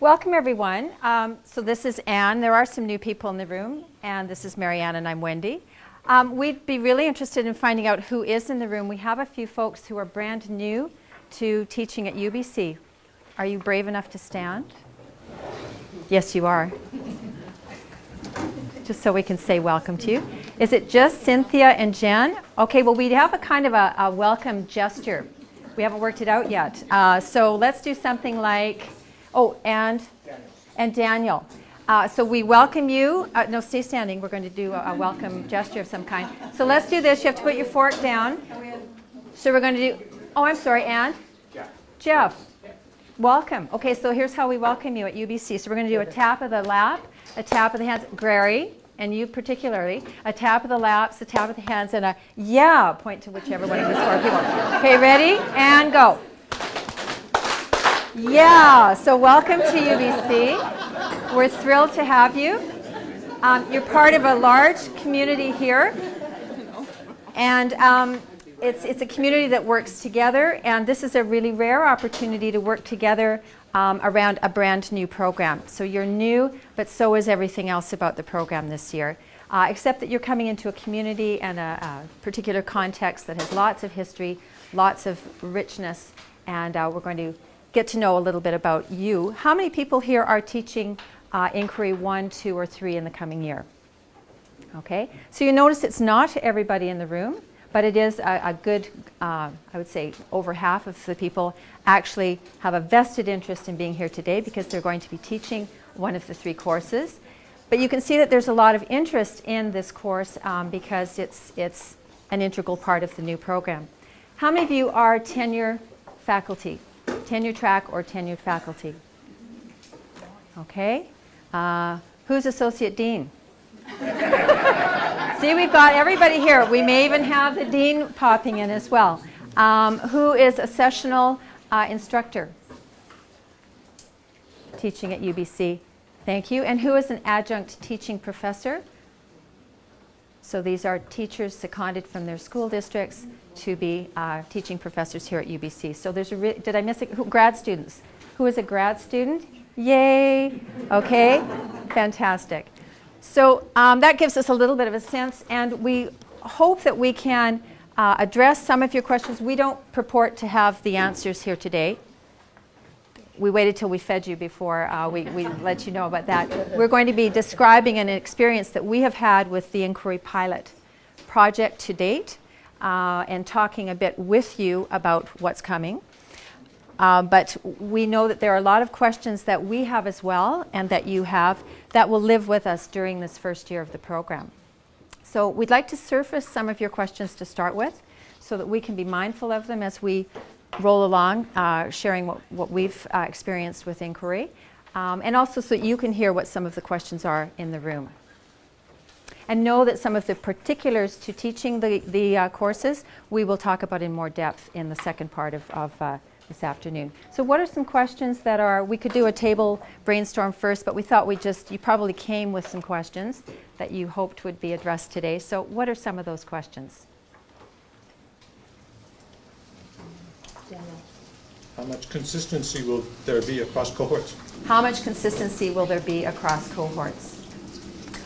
Welcome, everyone. So this is Anne. There are some new people in the room, and this is Marianne, and I'm Wendy. We'd be really interested in finding out who is in the room. We have a few folks who are brand new to teaching at UBC. Are you brave enough to stand? Yes, you are. Just so we can say welcome to you. Is it just Cynthia and Jen? Okay, well, we have a kind of a welcome gesture. We haven't worked it out yet. So let's do something like, and Daniel. So we welcome you. No, stay standing. We're going to do a welcome gesture of some kind. So let's do this. You have to put your fork down. So we're going to do, I'm sorry, Anne? Jeff. Welcome. Okay, so here's how we welcome you at UBC. So we're going to do a tap of the lap, a tap of the hands. Gary, and you particularly, a tap of the laps, a tap of the hands, and a yeah, point to whichever one of these four people. Okay, ready? And go. Yeah, so welcome to UBC. We're thrilled to have you. You're part of a large community here. And it's a community that works together, and this is a really rare opportunity to work together around a brand new program. So you're new, but so is everything else about the program this year, except that you're coming into a community and a particular context that has lots of history, lots of richness, and we're going to get to know a little bit about you. How many people here are teaching Inquiry 1, 2, or 3 in the coming year? Okay, so you notice it's not everybody in the room, but it is a good, I would say, over half of the people actually have a vested interest in being here today because they're going to be teaching one of the 3 courses. But you can see that there's a lot of interest in this course because it's an integral part of the new program. How many of you are tenure faculty? Tenure track or tenured faculty? Okay. Who's associate dean? See, we've got everybody here. We may even have the dean popping in as well. Who is a sessional instructor teaching at UBC? Thank you. And who is an adjunct teaching professor? So these are teachers seconded from their school districts to be teaching professors here at UBC. So there's did I miss it? Grad students. Who is a grad student? Yay. Okay. Fantastic. So that gives us a little bit of a sense, and we hope that we can address some of your questions. We don't purport to have the answers here today. We waited till we fed you before we let you know about that. We're going to be describing an experience that we have had with the Inquiry Pilot project to date and talking a bit with you about what's coming. But we know that there are a lot of questions that we have as well and that you have that will live with us during this first year of the program. So we'd like to surface some of your questions to start with so that we can be mindful of them as we roll along, sharing what we've experienced with Inquiry, and also so that you can hear what some of the questions are in the room. And know that some of the particulars to teaching the courses we will talk about in more depth in the second part of this afternoon. So what are some questions that are, we could do a table brainstorm first, but we thought you probably came with some questions that you hoped would be addressed today. So what are some of those questions? How much consistency will there be across cohorts? How much consistency will there be across cohorts?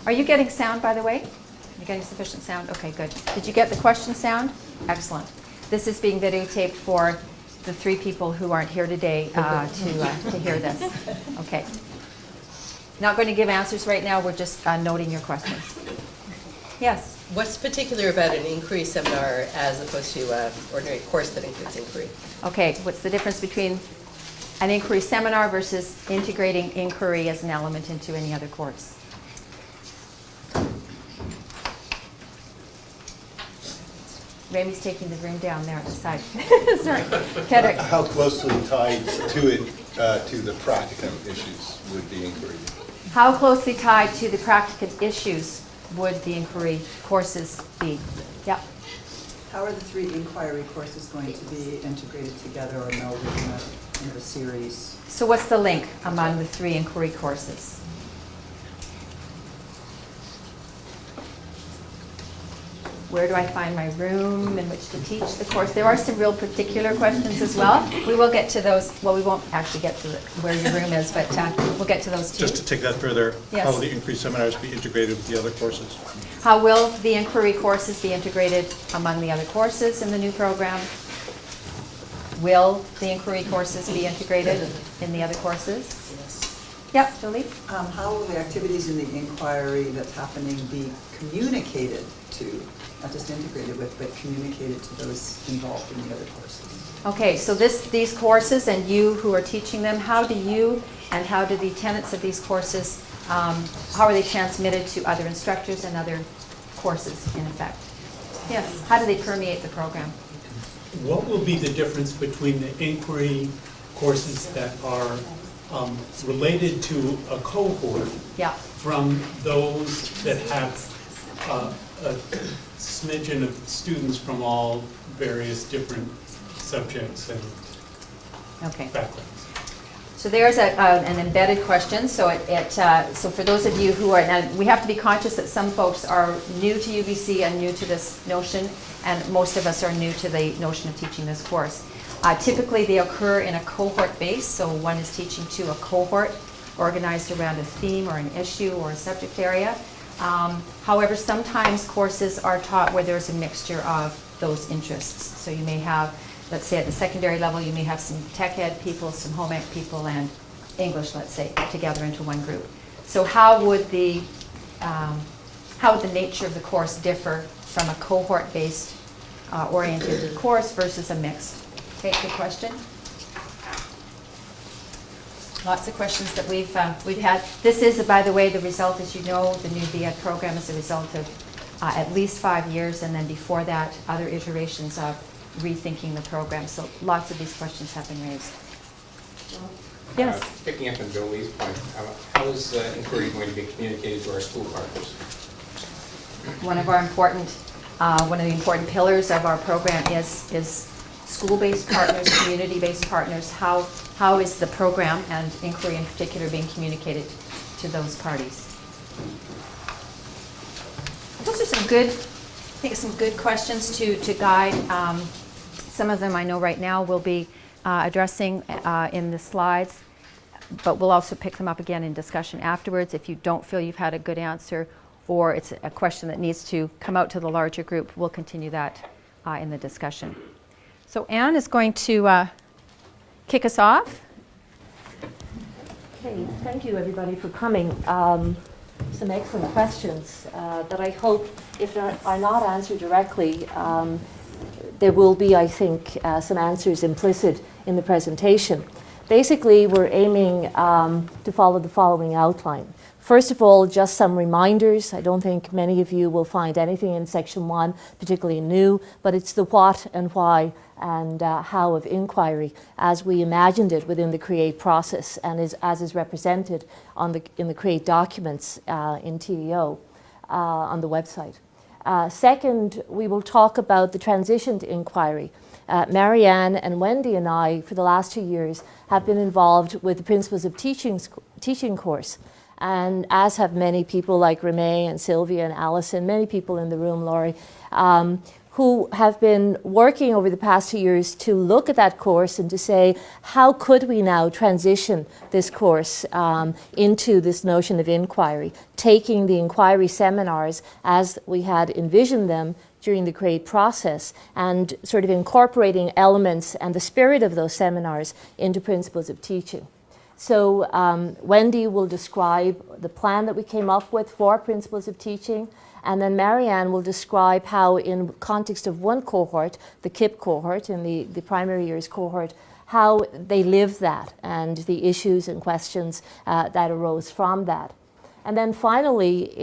Are you getting sound, by the way? Are you getting sufficient sound? Okay, good. Did you get the question sound? Excellent. This is being videotaped for the 3 people who aren't here today to hear this. Okay. Not going to give answers right now. We're just noting your questions. Yes? What's particular about an inquiry seminar as opposed to an ordinary course that includes inquiry? Okay, what's the difference between an inquiry seminar versus integrating inquiry as an element into any other course? Ramey's taking the room down there at the side. Sorry. Kedrick. How closely tied to it, to the practicum issues would the inquiry? How closely tied to the practicum issues would the inquiry courses be? Yep. How are the 3 inquiry courses going to be integrated together or melded in a series? So what's the link among the 3 inquiry courses? where do I find my room in which to teach the course? There are some real particular questions as well. We will get to those, well, we won't actually get to where your room is, but we'll get to those too. Just to take that further, Yes. how will the increased seminars be integrated with the other courses? How will the inquiry courses be integrated among the other courses in the new program? Will the inquiry courses be integrated in the other courses? Yep, Jolie? How will the activities in the inquiry that's happening be communicated to, not just integrated with, but communicated to those involved in the other courses? Okay, so these courses and you who are teaching them, how do you and how do the tenets of these courses, how are they transmitted to other instructors and other courses in effect? Yes, how do they permeate the program? What will be the difference between the inquiry courses that are related to a cohort Yeah, from those that have a smidgen of students from all various different subjects and okay. backgrounds? So there's an embedded question. So so for those of you who are, now we have to be conscious that some folks are new to UBC and new to this notion, and most of us are new to the notion of teaching this course. Typically they occur in a cohort base, so one is teaching to a cohort organized around a theme or an issue or a subject area. However, sometimes courses are taught where there's a mixture of those interests. So you may have, let's say at the secondary level, you may have some tech ed people, some home ec people, and English, let's say, together into one group. So how would the nature of the course differ from a cohort-based oriented course versus a mixed? Okay, good question. Lots of questions that we've had. This is, by the way, the result, as you know, the new BEd program is a result of at least 5 years, and then before that, other iterations of rethinking the program. So lots of these questions have been raised. Yes? Picking up on Jolie's point, how is inquiry going to be communicated to our school partners? One of the important pillars of our program is school-based partners, community-based partners. How is the program and inquiry in particular being communicated to those parties? Those are some good questions to guide. Some of them I know right now we'll be addressing in the slides, but we'll also pick them up again in discussion afterwards. If you don't feel you've had a good answer, or it's a question that needs to come out to the larger group, we'll continue that in the discussion. So Anne is going to kick us off. Okay, thank you everybody for coming. Some excellent questions that I hope, if are not answered directly, there will be, I think, some answers implicit in the presentation. Basically, we're aiming to follow the following outline. First of all, just some reminders. I don't think many of you will find anything in section 1 particularly new, but it's the what and why and how of inquiry as we imagined it within the CREATE process and as is represented in the CREATE documents in TEO on the website. Second, we will talk about the transition to inquiry. Marianne and Wendy and I, for the last 2 years, have been involved with the Principles of Teaching course. And as have many people like Renee and Sylvia and Alison, many people in the room, Laurie, who have been working over the past 2 years to look at that course and to say, how could we now transition this course into this notion of inquiry, taking the inquiry seminars as we had envisioned them during the CREATE process and sort of incorporating elements and the spirit of those seminars into Principles of Teaching. So Wendy will describe the plan that we came up with for Principles of Teaching, and then Marianne will describe how in context of one cohort, the KIP cohort and the primary years cohort, how they lived that and the issues and questions that arose from that. And then finally,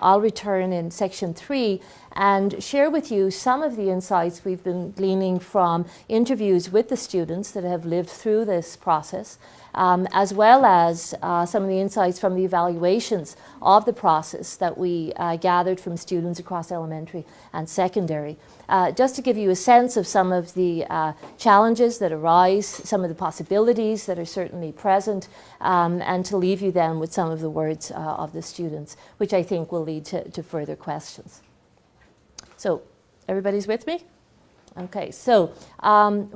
I'll return in section 3 and share with you some of the insights we've been gleaning from interviews with the students that have lived through this process, as well as some of the insights from the evaluations of the process that we gathered from students across elementary and secondary. Just to give you a sense of some of the challenges that arise, some of the possibilities that are certainly present, and to leave you then with some of the words of the students, which I think will lead to further questions. So Everybody's with me? Okay, so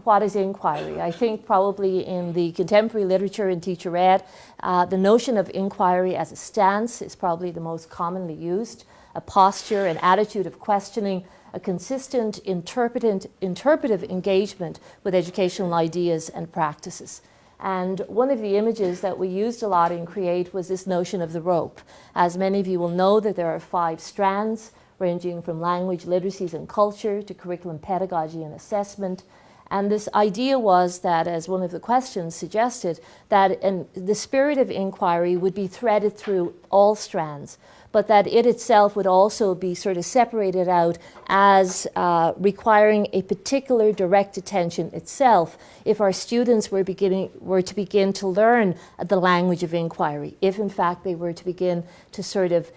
what is inquiry? I think probably in the contemporary literature in teacher ed, the notion of inquiry as a stance is probably the most commonly used. A posture, an attitude of questioning, a consistent interpretive engagement with educational ideas and practices. And one of the images that we used a lot in CREATE was this notion of the rope. As many of you will know, that there are 5 strands, ranging from language, literacies, and culture to curriculum, pedagogy, and assessment. And this idea was that, as one of the questions suggested, that the spirit of inquiry would be threaded through all strands, but that it itself would also be sort of separated out as requiring a particular direct attention itself if our students were to begin to learn the language of inquiry, if in fact they were to begin to sort of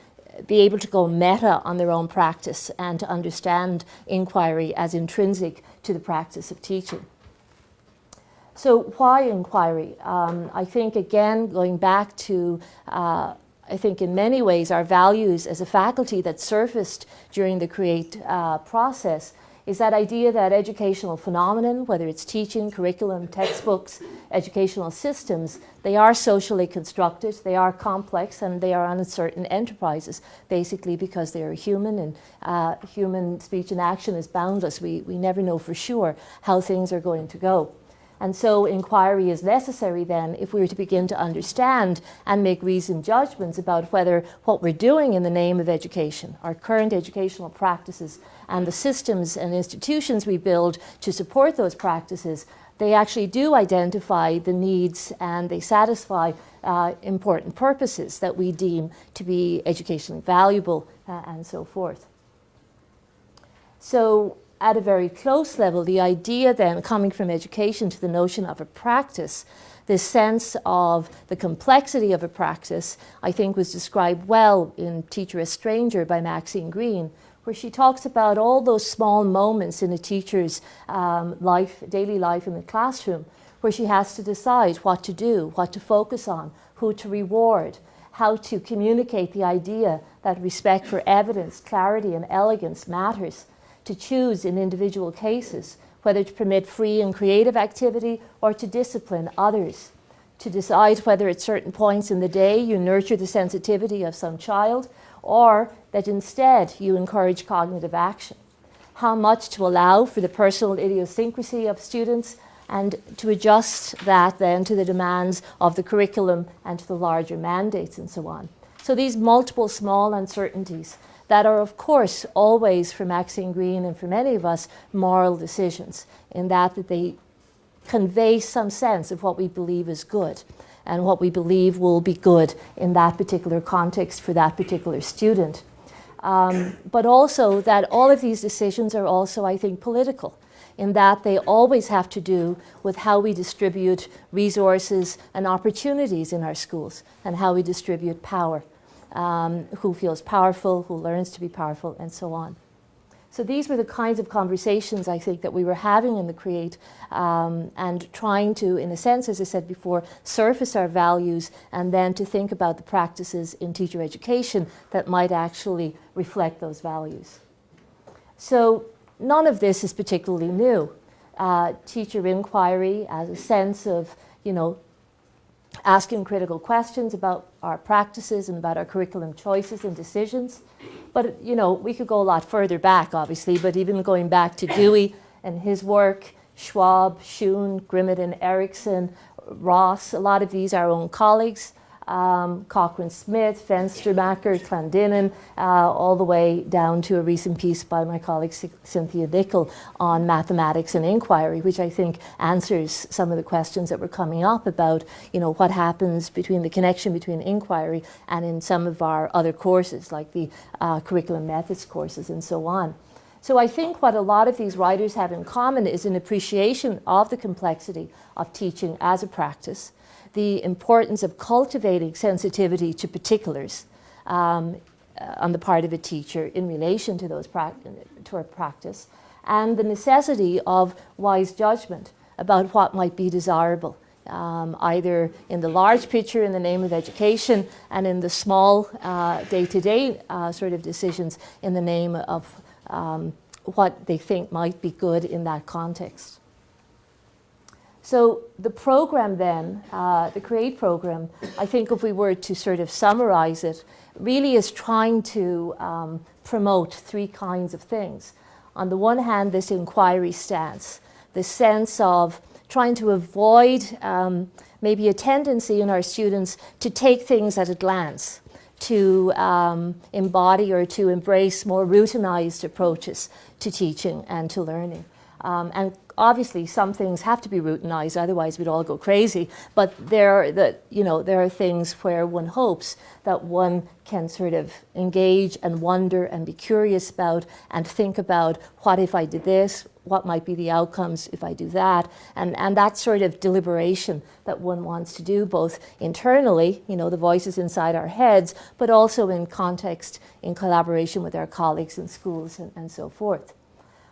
be able to go meta on their own practice and to understand inquiry as intrinsic to the practice of teaching. So why inquiry? I think, again, going back to I think in many ways our values as a faculty that surfaced during the CREATE process is that idea that educational phenomenon, whether it's teaching, curriculum, textbooks, educational systems, they are socially constructed, they are complex, and they are uncertain enterprises, basically because they are human, and human speech and action is boundless. We never know for sure how things are going to go. And so inquiry is necessary then if we were to begin to understand and make reasoned judgments about whether what we're doing in the name of education, our current educational practices and the systems and institutions we build to support those practices, they actually do identify the needs and they satisfy important purposes that we deem to be educationally valuable and so forth. So at a very close level, the idea then coming from education to the notion of a practice, this sense of the complexity of a practice, I think was described well in Teacher a Stranger by Maxine Green, where she talks about all those small moments in a teacher's daily life in the classroom, where she has to decide what to do, what to focus on, who to reward, how to communicate the idea that respect for evidence, clarity, and elegance matters, to choose in individual cases whether to permit free and creative activity or to discipline others, to decide whether at certain points in the day you nurture the sensitivity of some child or that instead you encourage cognitive action, how much to allow for the personal idiosyncrasy of students and to adjust that then to the demands of the curriculum and to the larger mandates and so on. So these multiple small uncertainties that are, of course, always for Maxine Green and for many of us, moral decisions, in that they convey some sense of what we believe is good and what we believe will be good in that particular context for that particular student. But also that all of these decisions are also, I think, political, in that they always have to do with how we distribute resources and opportunities in our schools and how we distribute power. Who feels powerful, who learns to be powerful, and so on. So these were the kinds of conversations I think that we were having in the CREATE and trying to, in a sense, as I said before, surface our values and then to think about the practices in teacher education that might actually reflect those values. So none of this is particularly new. Teacher inquiry as a sense of, asking critical questions about our practices and about our curriculum choices and decisions. But, we could go a lot further back, obviously, but even going back to Dewey and his work, Schwab, Schoon, Grimmett and Erickson, Ross, a lot of these are our own colleagues, Cochrane-Smith, Fenstermacher, Clendinen, all the way down to a recent piece by my colleague Cynthia Dickel on mathematics and inquiry, which I think answers some of the questions that were coming up about, what happens between the connection between inquiry and in some of our other courses, like the curriculum methods courses and so on. So I think what a lot of these writers have in common is an appreciation of the complexity of teaching as a practice, the importance of cultivating sensitivity to particulars on the part of a teacher in relation to to our practice, and the necessity of wise judgment about what might be desirable, either in the large picture in the name of education and in the small day-to-day sort of decisions in the name of what they think might be good in that context. So the program then, the CREATE program, I think if we were to sort of summarize it, really is trying to promote three kinds of things. On the one hand, this inquiry stance, the sense of trying to avoid maybe a tendency in our students to take things at a glance, to embody or to embrace more routinized approaches to teaching and to learning. And obviously some things have to be routinized, otherwise we'd all go crazy, but there are things where one hopes that one can sort of engage and wonder and be curious about and think about, what if I did this, what might be the outcomes if I do that, and that sort of deliberation that one wants to do both internally, the voices inside our heads, but also in context, in collaboration with our colleagues in schools and so forth.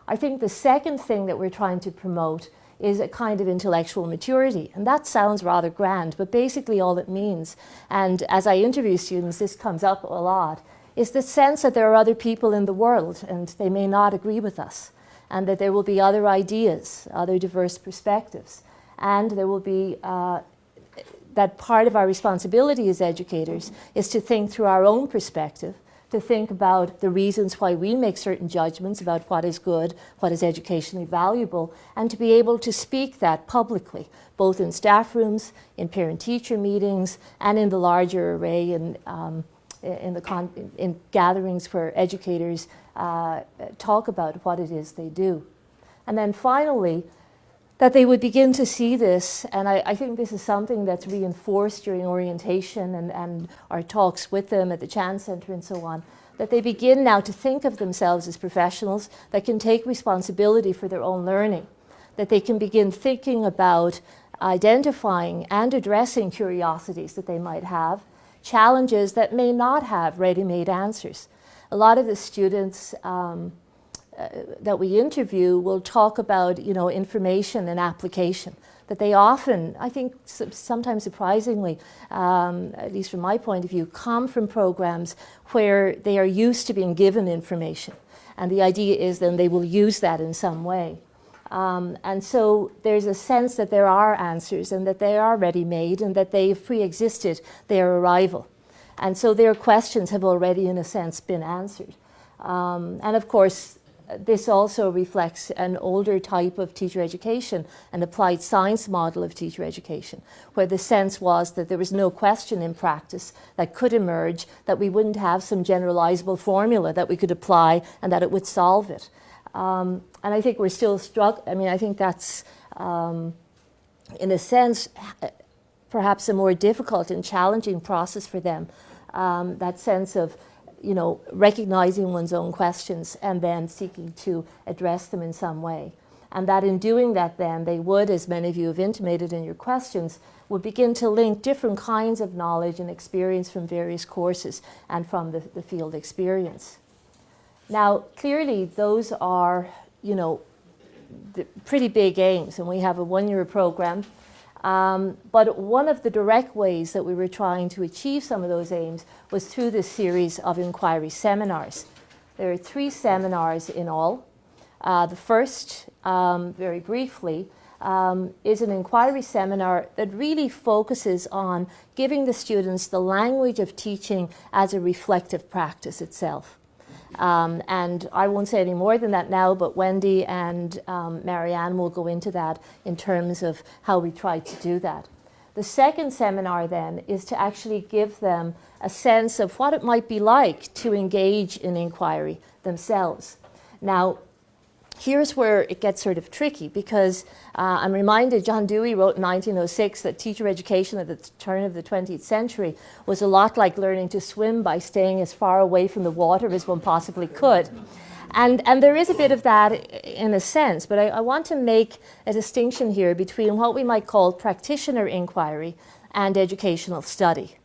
I think the second thing that we're trying to promote is a kind of intellectual maturity. And that sounds rather grand, but basically all it means, and as I interview students, this comes up a lot, is the sense that there are other people in the world and they may not agree with us, and that there will be other ideas, other diverse perspectives, and there will be that part of our responsibility as educators is to think through our own perspective, to think about the reasons why we make certain judgments about what is good, what is educationally valuable, and to be able to speak that publicly, both in staff rooms, in parent-teacher meetings, and in the larger array in gatherings where educators talk about what it is they do. And then finally, that they would begin to see this, and I think this is something that's reinforced during orientation and our talks with them at the Chance Centre and so on, that they begin now to think of themselves as professionals that can take responsibility for their own learning, that they can begin thinking about identifying and addressing curiosities that they might have, challenges that may not have ready-made answers. A lot of the students that we interview will talk about, information and application, that they often, I think sometimes surprisingly, at least from my point of view, come from programs where they are used to being given information. And the idea is then they will use that in some way. And so there's a sense that there are answers and that they are ready-made and that they've pre-existed their arrival. And so their questions have already, in a sense, been answered. And of course, this also reflects an older type of teacher education, an applied science model of teacher education, where the sense was that there was no question in practice that could emerge, that we wouldn't have some generalizable formula that we could apply and that it would solve it. And I think we're still struggling. I think that's, in a sense, perhaps a more difficult and challenging process for them, that sense of recognizing one's own questions and then seeking to address them in some way. And that in doing that then, they would, as many of you have intimated in your questions, would begin to link different kinds of knowledge and experience from various courses and from the field experience. Now, clearly, those are, the pretty big aims, and we have a one-year program. But one of the direct ways that we were trying to achieve some of those aims was through this series of inquiry seminars. There are 3 seminars in all. The first, very briefly, is an inquiry seminar that really focuses on giving the students the language of teaching as a reflective practice itself. And I won't say any more than that now, but Wendy and Marianne will go into that in terms of how we try to do that. The second seminar then is to actually give them a sense of what it might be like to engage in inquiry themselves. Now, here's where it gets sort of tricky, because I'm reminded John Dewey wrote in 1906 that teacher education at the turn of the 20th century was a lot like learning to swim by staying as far away from the water as one possibly could. And there is a bit of that in a sense, but I want to make a distinction here between what we might call practitioner inquiry and educational study.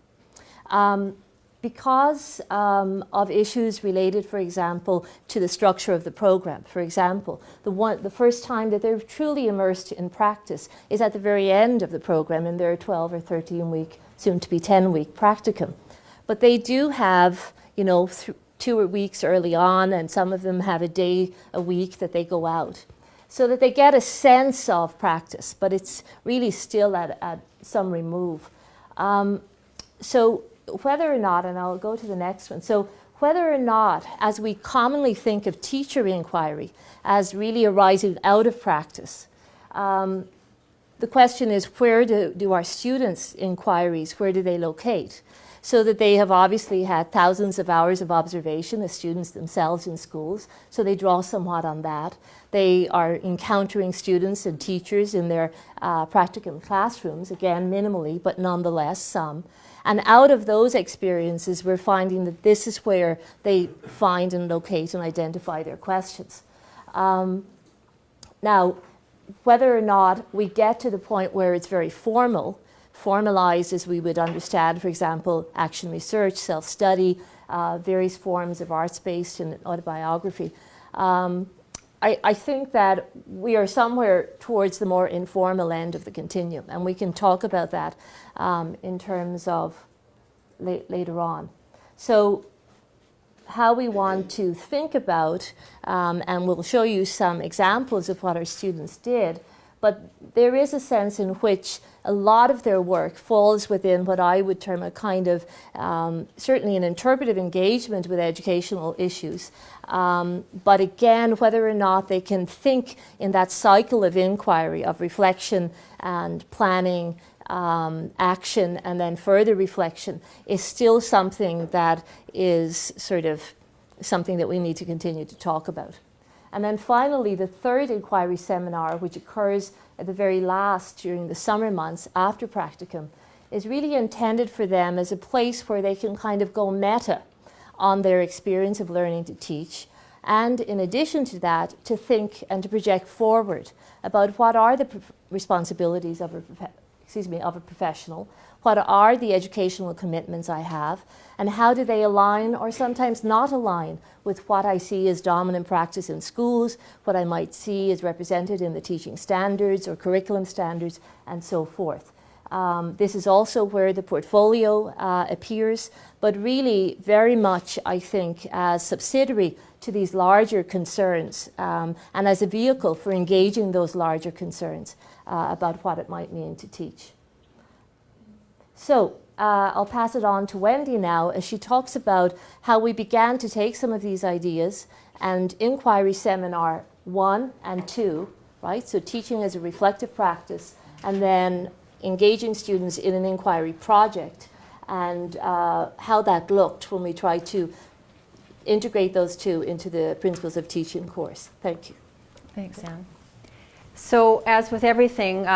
Because of issues related, for example, to the structure of the program. For example, the first time that they're truly immersed in practice is at the very end of the program in their 12 or 13 week, soon to be 10 week practicum. But they do have, 2 weeks early on, and some of them have a day a week that they go out, so that they get a sense of practice, but it's really still at some remove. So whether or not, and I'll go to the next one, so whether or not, as we commonly think of teacher inquiry as really arising out of practice, the question is, where do our students' inquiries, where do they locate? So that they have obviously had thousands of hours of observation as students themselves in schools, so they draw somewhat on that. They are encountering students and teachers in their practicum classrooms, again minimally, but nonetheless some. And out of those experiences, we're finding that this is where they find and locate and identify their questions. Now, whether or not we get to the point where it's very formalized as we would understand, for example, action research, self-study, various forms of arts-based and autobiography, I think that we are somewhere towards the more informal end of the continuum, and we can talk about that in terms of later on. So how we want to think about, and we'll show you some examples of what our students did, but there is a sense in which a lot of their work falls within what I would term a kind of, certainly an interpretive engagement with educational issues. But again, whether or not they can think in that cycle of inquiry, of reflection and planning, action, and then further reflection, is still something that is sort of something that we need to continue to talk about. And then finally, the third inquiry seminar, which occurs at the very last during the summer months after practicum, is really intended for them as a place where they can kind of go meta on their experience of learning to teach, and in addition to that, to think and to project forward about what are the responsibilities of a professional, what are the educational commitments I have, and how do they align or sometimes not align with what I see as dominant practice in schools, what I might see as represented in the teaching standards or curriculum standards, and so forth. This is also where the portfolio appears, but really very much, I think, as subsidiary to these larger concerns, and as a vehicle for engaging those larger concerns about what it might mean to teach. So I'll pass it on to Wendy now as she talks about how we began to take some of these ideas and inquiry seminar 1 and 2, right? So teaching as a reflective practice, and then engaging students in an inquiry project, and how that looked when we tried to integrate those two into the Principles of Teaching course. Thank you. Thanks, Anne. So as with everything,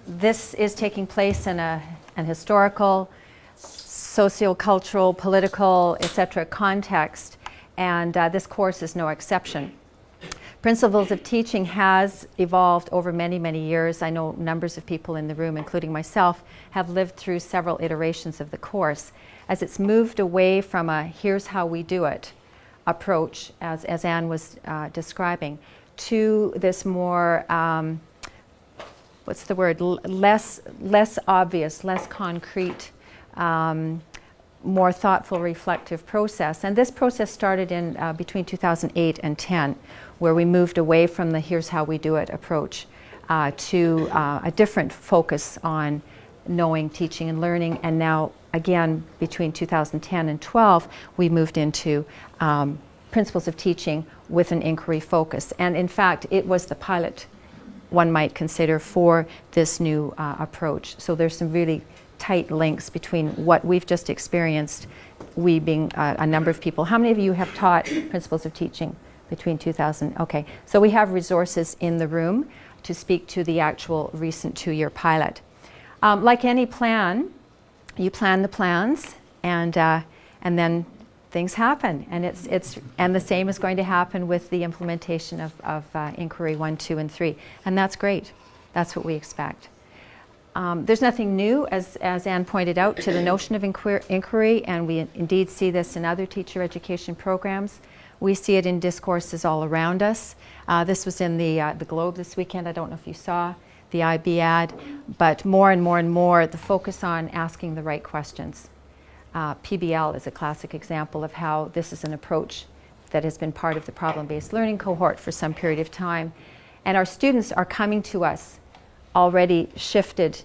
this is taking place in an historical, socio-cultural, political, etc. context, and this course is no exception. Principles of Teaching has evolved over many, many years. I know numbers of people in the room, including myself, have lived through several iterations of the course as it's moved away from a here's how we do it approach, as Anne was describing, to this more, what's the word, less obvious, less concrete, more thoughtful, reflective process. And this process started in between 2008 and 10, where we moved away from the here's how we do it approach to a different focus on knowing, teaching, and learning. And now, again, between 2010 and 12, we moved into Principles of Teaching with an inquiry focus. And in fact, it was the pilot, one might consider, for this new approach. So there's some really tight links between what we've just experienced, we being a number of people. How many of you have taught Principles of Teaching between 2000? Okay, so we have resources in the room to speak to the actual recent 2-year pilot. Like any plan, you plan the plans, and then things happen, and and the same is going to happen with the implementation of Inquiry 1, 2, and 3, and that's great. That's what we expect. There's nothing new, as Anne pointed out, to the notion of inquiry, and we indeed see this in other teacher education programs. We see it in discourses all around us. This was in the Globe this weekend. I don't know if you saw the IB ad, but more and more and more, the focus on asking the right questions. PBL is a classic example of how this is an approach that has been part of the problem-based learning cohort for some period of time. And our students are coming to us already shifted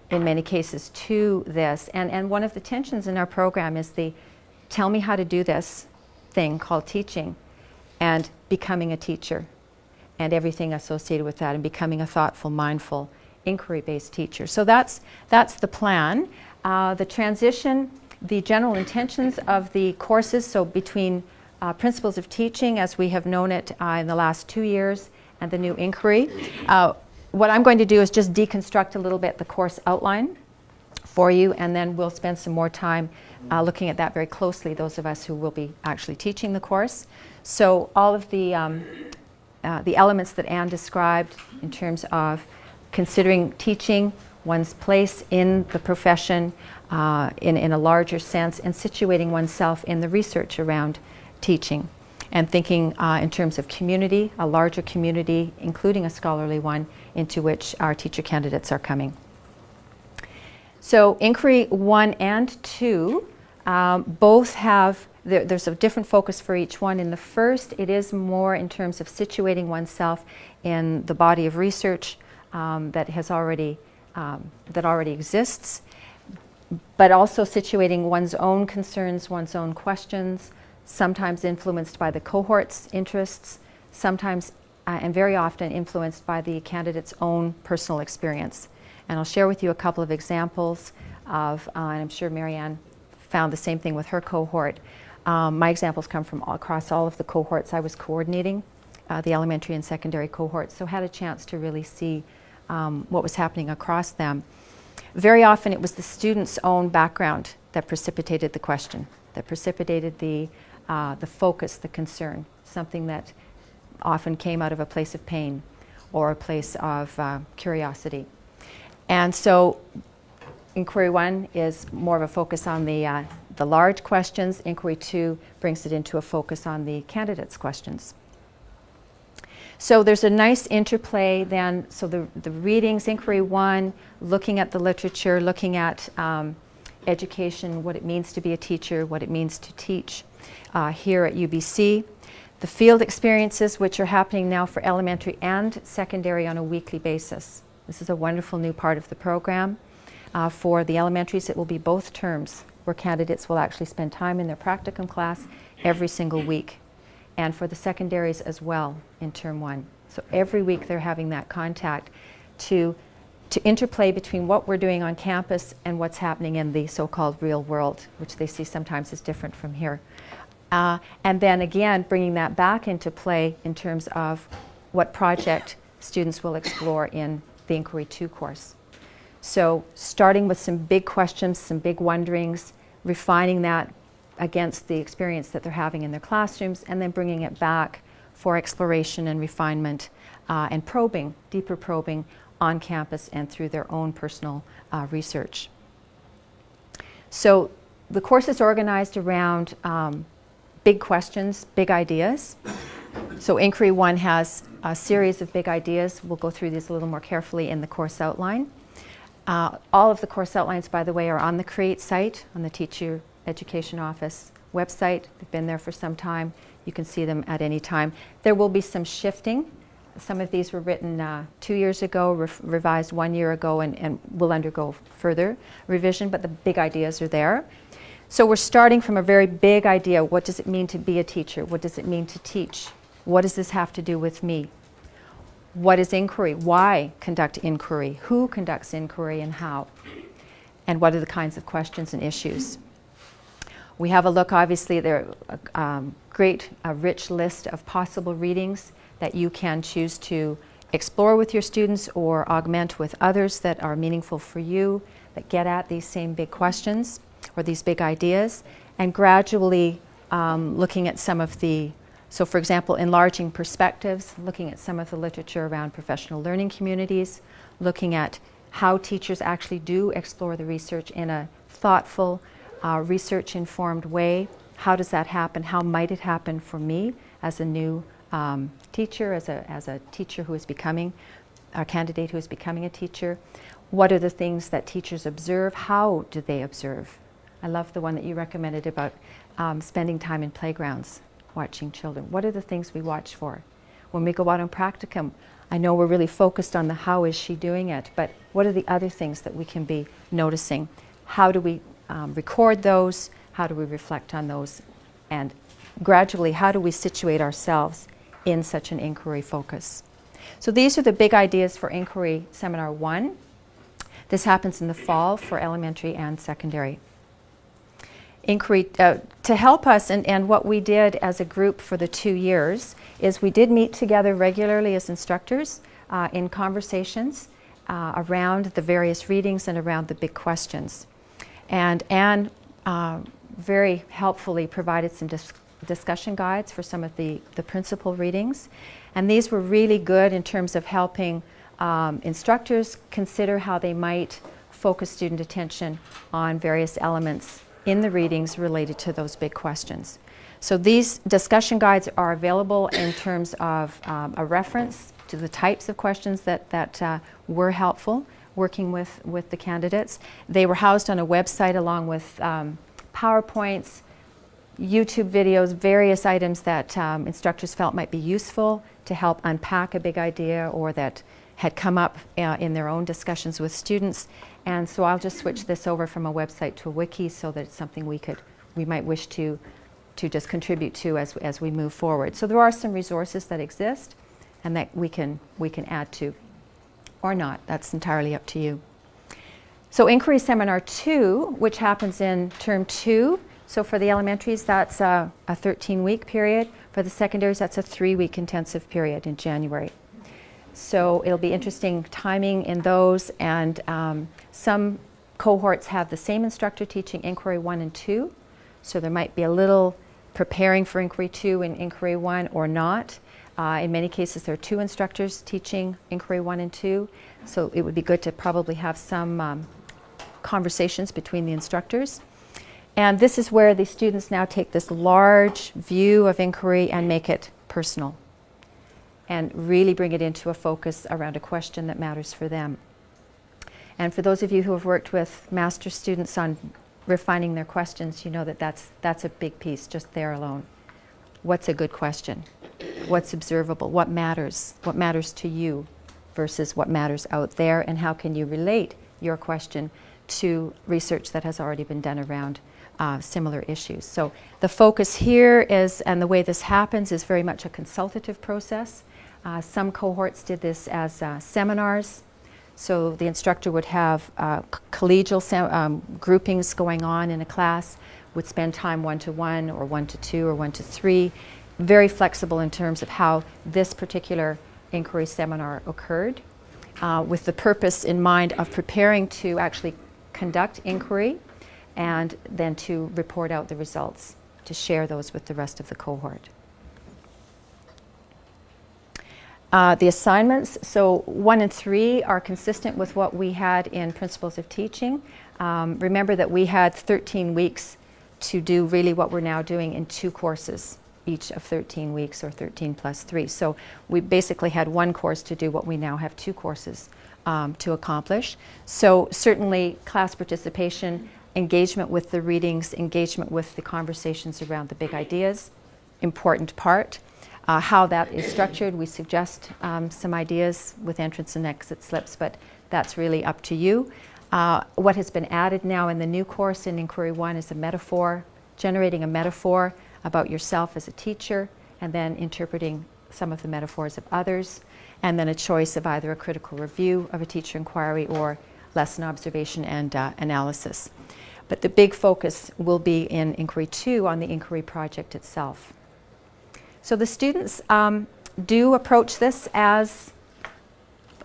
in many cases to this. And one of the tensions in our program is the tell me how to do this thing called teaching and becoming a teacher and everything associated with that and becoming a thoughtful, mindful, inquiry-based teacher. So that's the plan. The transition, the general intentions of the courses, so between Principles of Teaching as we have known it in the last 2 years and the new inquiry. What I'm going to do is just deconstruct a little bit the course outline for you, and then we'll spend some more time looking at that very closely, those of us who will be actually teaching the course. So all of the elements that Anne described in terms of considering teaching, one's place in the profession in a larger sense, and situating oneself in the research around teaching, and thinking in terms of community, a larger community, including a scholarly one, into which our teacher candidates are coming. So Inquiry 1 and 2 both have, there's a different focus for each one. In the first, it is more in terms of situating oneself in the body of research that already exists, but also situating one's own concerns, one's own questions, sometimes influenced by the cohort's interests, sometimes and very often influenced by the candidate's own personal experience. And I'll share with you a couple of examples of, and I'm sure Marianne found the same thing with her cohort. My examples come from across all of the cohorts I was coordinating, the elementary and secondary cohorts, so had a chance to really see what was happening across them. Very often it was the student's own background that precipitated the question, that precipitated the focus, the concern, something that often came out of a place of pain or a place of curiosity. And so Inquiry 1 is more of a focus on the large questions. Inquiry 2 brings it into a focus on the candidates' questions. So there's a nice interplay then. So the readings, Inquiry 1, looking at the literature, looking at education, what it means to be a teacher, what it means to teach here at UBC. The field experiences, which are happening now for elementary and secondary on a weekly basis. This is a wonderful new part of the program. For the elementaries, it will be both terms, where candidates will actually spend time in their practicum class every single week. And for the secondaries as well in term 1. So every week they're having that contact to interplay between what we're doing on campus and what's happening in the so-called real world, which they see sometimes as different from here. And then again, bringing that back into play in terms of what project students will explore in the Inquiry 2 course. So starting with some big questions, some big wonderings, refining that against the experience that they're having in their classrooms, and then bringing it back for exploration and refinement and probing, deeper probing on campus and through their own personal research. So the course is organized around big questions, big ideas. So Inquiry 1 has a series of big ideas. We'll go through these a little more carefully in the course outline. All of the course outlines, by the way, are on the CREATE site, on the Teacher Education Office website. They've been there for some time. You can see them at any time. There will be some shifting. Some of these were written 2 years ago, revised 1 year ago, and will undergo further revision, but the big ideas are there. So we're starting from a very big idea. What does it mean to be a teacher? What does it mean to teach? What does this have to do with me? What is inquiry? Why conduct inquiry? Who conducts inquiry and how? And what are the kinds of questions and issues? We have a look, obviously, there are a rich list of possible readings that you can choose to explore with your students or augment with others that are meaningful for you, that get at these same big questions or these big ideas, and gradually looking at some of the, so for example, enlarging perspectives, looking at some of the literature around professional learning communities, looking at how teachers actually do explore the research in a thoughtful, research-informed way. How does that happen? How might it happen for me as a new teacher, as a teacher who is becoming, a candidate who is becoming a teacher? What are the things that teachers observe? How do they observe? I love the one that you recommended about spending time in playgrounds, watching children. What are the things we watch for? When we go out on practicum, I know we're really focused on the how is she doing it, but what are the other things that we can be noticing? How do we record those? How do we reflect on those? And gradually, how do we situate ourselves in such an inquiry focus? So these are the big ideas for Inquiry Seminar 1. This happens in the fall for elementary and secondary. Inquiry, to help us, and what we did as a group for the 2 years, is we did meet together regularly as instructors in conversations around the various readings and around the big questions. And Anne very helpfully provided some discussion guides for some of the principal readings. And these were really good in terms of helping instructors consider how they might focus student attention on various elements in the readings related to those big questions. So these discussion guides are available in terms of a reference to the types of questions that were helpful working with the candidates. They were housed on a website along with PowerPoints, YouTube videos, various items that instructors felt might be useful to help unpack a big idea or that had come up in their own discussions with students. And so I'll just switch this over from a website to a wiki so that it's something we might wish to just contribute to as we move forward. So there are some resources that exist and that we can add to or not. That's entirely up to you. So Inquiry Seminar 2, which happens in Term 2. So for the elementaries, that's a 13-week period. For the secondaries, that's a 3-week intensive period in January. So it'll be interesting timing in those, and some cohorts have the same instructor teaching Inquiry 1 and 2. So there might be a little preparing for Inquiry 2 and Inquiry 1 or not. In many cases, there are 2 instructors teaching Inquiry 1 and 2. So it would be good to probably have some conversations between the instructors. And this is where the students now take this large view of inquiry and make it personal and really bring it into a focus around a question that matters for them. And for those of you who have worked with master's students on refining their questions, you know that that's a big piece just there alone. What's a good question? What's observable? What matters? What matters to you versus what matters out there? And how can you relate your question to research that has already been done around similar issues? So the focus here is, and the way this happens, is very much a consultative process. Some cohorts did this as seminars. So the instructor would have collegial groupings going on in a class, would spend time 1-to-1 or 1-to-2 or 1-to-3, very flexible in terms of how this particular inquiry seminar occurred, with the purpose in mind of preparing to actually conduct inquiry and then to report out the results, to share those with the rest of the cohort. The assignments, so 1 and 3 are consistent with what we had in Principles of Teaching. Remember that we had 13 weeks to do really what we're now doing in 2 courses, each of 13 weeks, or 13 plus 3. So we basically had 1 course to do what we now have 2 courses to accomplish. So certainly class participation, engagement with the readings, engagement with the conversations around the big ideas, important part. How that is structured, we suggest some ideas with entrance and exit slips, but that's really up to you. What has been added now in the new course in Inquiry 1 is a metaphor, generating a metaphor about yourself as a teacher, and then interpreting some of the metaphors of others, and then a choice of either a critical review of a teacher inquiry or lesson observation and analysis. But the big focus will be in Inquiry 2 on the inquiry project itself. So the students do approach this as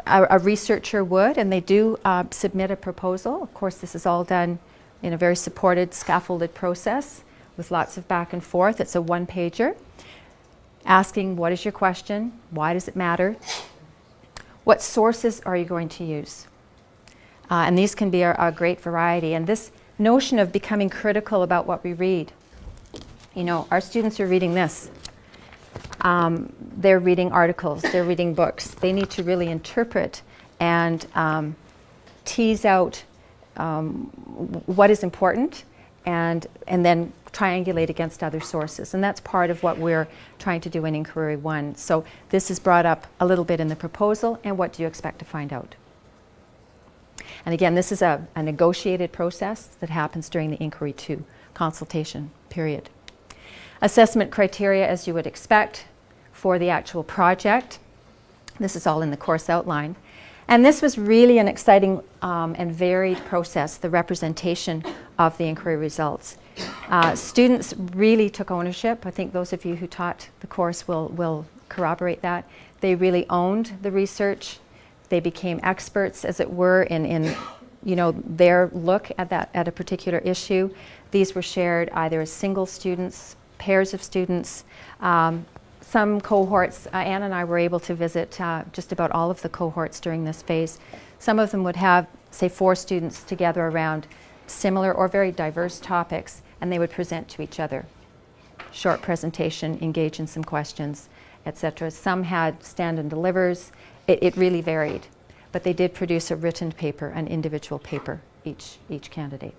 a researcher would, and they do submit a proposal. Of course, this is all done in a very supported, scaffolded process with lots of back and forth. It's a 1-pager asking, what is your question? Why does it matter? What sources are you going to use? And these can be a great variety. And this notion of becoming critical about what we read. You know, our students are reading this. They're reading articles, they're reading books. They need to really interpret and tease out what is important and then triangulate against other sources. And that's part of what we're trying to do in Inquiry 1. So this is brought up a little bit in the proposal, and what do you expect to find out? And again, this is a negotiated process that happens during the Inquiry 2 consultation period. Assessment criteria, as you would expect, for the actual project. This is all in the course outline. And this was really an exciting and varied process, the representation of the inquiry results. Students really took ownership. I think those of you who taught the course will corroborate that. They really owned the research. They became experts, as it were, in their look at a particular issue. These were shared either as single students, pairs of students. Some cohorts, Anne and I were able to visit just about all of the cohorts during this phase. Some of them would have, say, 4 students together around similar or very diverse topics, and they would present to each other. Short presentation, engage in some questions, etc. Some had stand and delivers. It really varied, but they did produce a written paper, an individual paper, each candidate.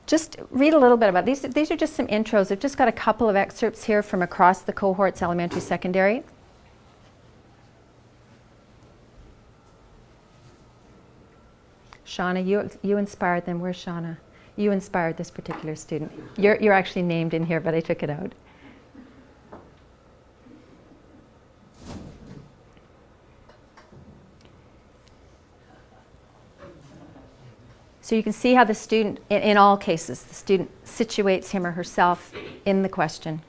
Just read a little bit about these. These are just some intros. I've just got a couple of excerpts here from across the cohorts, elementary, secondary. Shauna, you inspired them. Where's Shauna? You inspired this particular student. You're actually named in here, but I took it out. So you can see how the student, in all cases, the student situates him or herself in the question.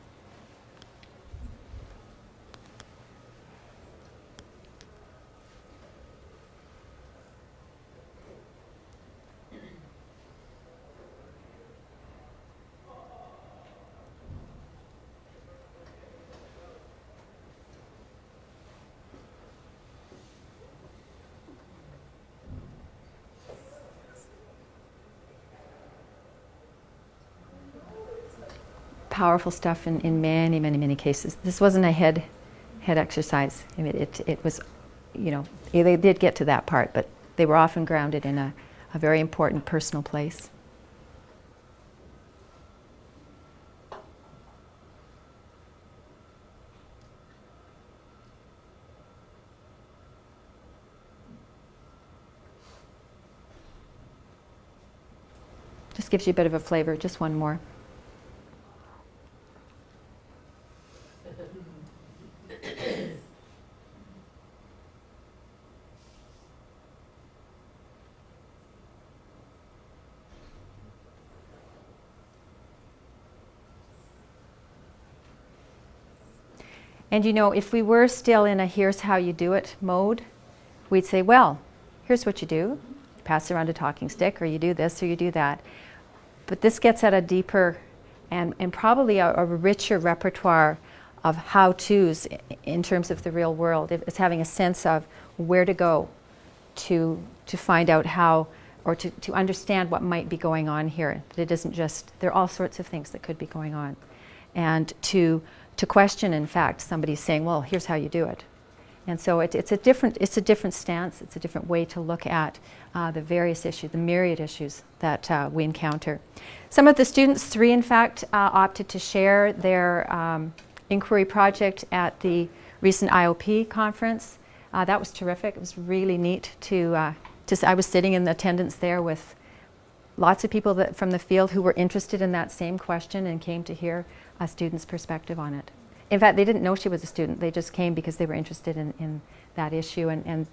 Powerful stuff in many, many, many cases. This wasn't a head exercise. I mean, it was, they did get to that part, but they were often grounded in a very important personal place. Just gives you a bit of a flavor. Just one more. And if we were still in a here's how you do it mode, we'd say, well, here's what you do. You pass around a talking stick, or you do this, or you do that. But this gets at a deeper and probably a richer repertoire of how-tos in terms of the real world. It's having a sense of where to go to find out how, or to understand what might be going on here. That it isn't just, there are all sorts of things that could be going on. And to question, in fact, somebody saying, well, here's how you do it. And so it's a different stance, it's a different way to look at the various issues, the myriad issues that we encounter. Some of the students, 3 in fact, opted to share their inquiry project at the recent IOP conference. That was terrific. It was really neat I was sitting in attendance there with lots of people from the field who were interested in that same question and came to hear a student's perspective on it. In fact, they didn't know she was a student. They just came because they were interested in that issue, and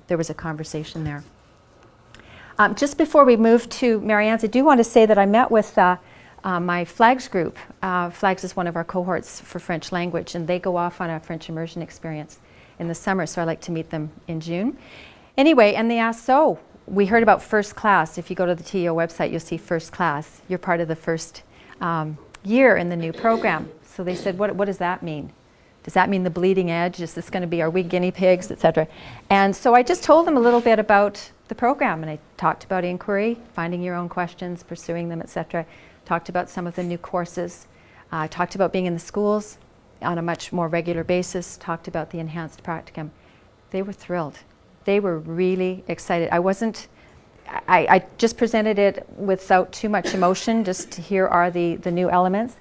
there was a conversation there. Just before we move to Marianne's, I do want to say that I met with my FLAGS group. FLAGS is one of our cohorts for French language, and they go off on a French immersion experience in the summer, so I like to meet them in June. Anyway, and they asked, so we heard about first class. If you go to the TEO website, you'll see first class. You're part of the first year in the new program. So they said, what does that mean? Does that mean the bleeding edge? Is this going to be, are we guinea pigs, etc.? And so I just told them a little bit about the program, and I talked about inquiry, finding your own questions, pursuing them, etc. Talked about some of the new courses, talked about being in the schools on a much more regular basis, talked about the enhanced practicum. They were thrilled. They were really excited. I just presented it without too much emotion, just here are the new elements.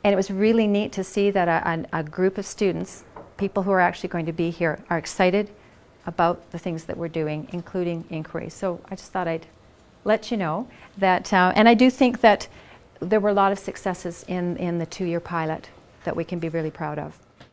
And it was really neat to see that a group of students, people who are actually going to be here, are excited about the things that we're doing, including inquiry. So I just thought I'd let you know that, and I do think that there were a lot of successes in the 2-year pilot that we can be really proud of.